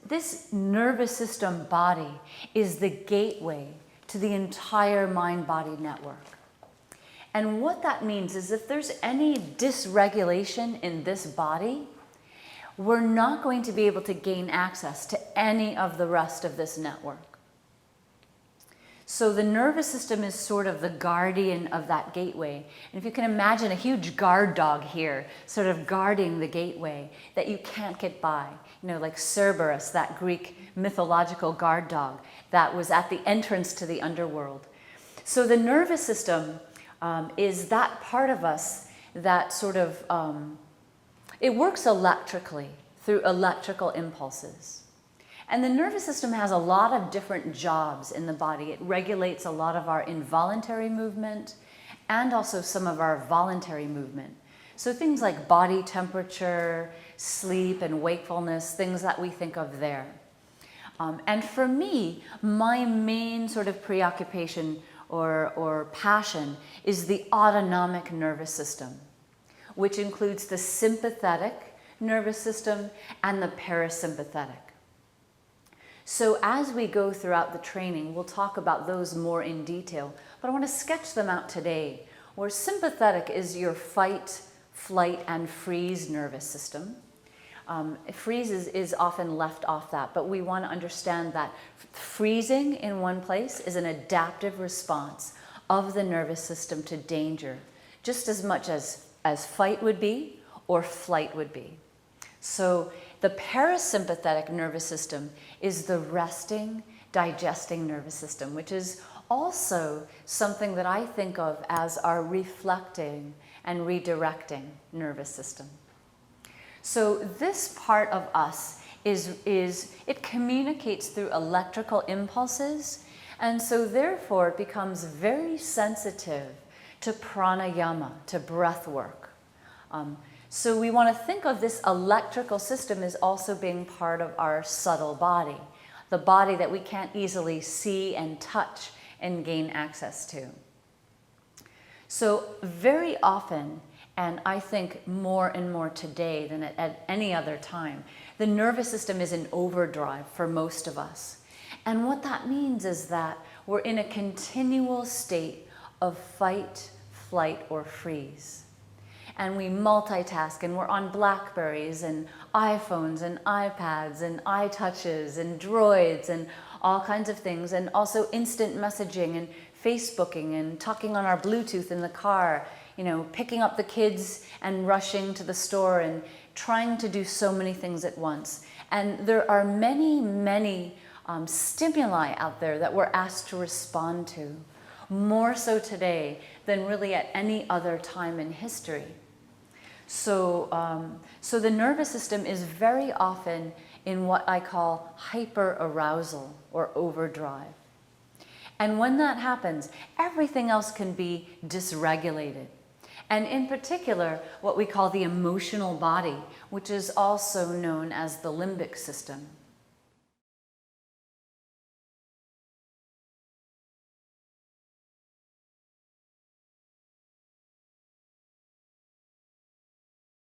this nervous system body is the gateway to the entire mind-body network. And what that means is if there's any dysregulation in this body, we're not going to be able to gain access to any of the rest of this network. So the nervous system is sort of the guardian of that gateway. And if you can imagine a huge guard dog here, sort of guarding the gateway that you can't get by, like Cerberus, that Greek mythological guard dog that was at the entrance to the underworld. So the nervous system is that part of us that sort of, it works electrically through electrical impulses. And the nervous system has a lot of different jobs in the body. It regulates a lot of our involuntary movement and also some of our voluntary movement. So things like body temperature, sleep and wakefulness, things that we think of there. And for me, my main sort of preoccupation or passion is the autonomic nervous system, which includes the sympathetic nervous system and the parasympathetic. So as we go throughout the training, we'll talk about those more in detail, but I want to sketch them out today, where sympathetic is your fight, flight, and freeze nervous system. Freeze is often left off that, but we want to understand that freezing in one place is an adaptive response of the nervous system to danger, just as much as fight would be or flight would be. So the parasympathetic nervous system is the resting, digesting nervous system, which is also something that I think of as our reflecting and redirecting nervous system. So this part of us it communicates through electrical impulses, and so therefore it becomes very sensitive to pranayama, to breath work. So we want to think of this electrical system as also being part of our subtle body, the body that we can't easily see and touch and gain access to. So very often, and I think more and more today than at any other time, the nervous system is in overdrive for most of us. And what that means is that we're in a continual state of fight, flight, or freeze. And we multitask, and we're on Blackberries and iPhones and iPads and iTouches and droids and all kinds of things, and also instant messaging and Facebooking and talking on our Bluetooth in the car, picking up the kids and rushing to the store and trying to do so many things at once. And there are many, many stimuli out there that we're asked to respond to, more so today than really at any other time in history. So the nervous system is very often in what I call hyperarousal or overdrive. And when that happens, everything else can be dysregulated. And in particular, what we call the emotional body, which is also known as the limbic system.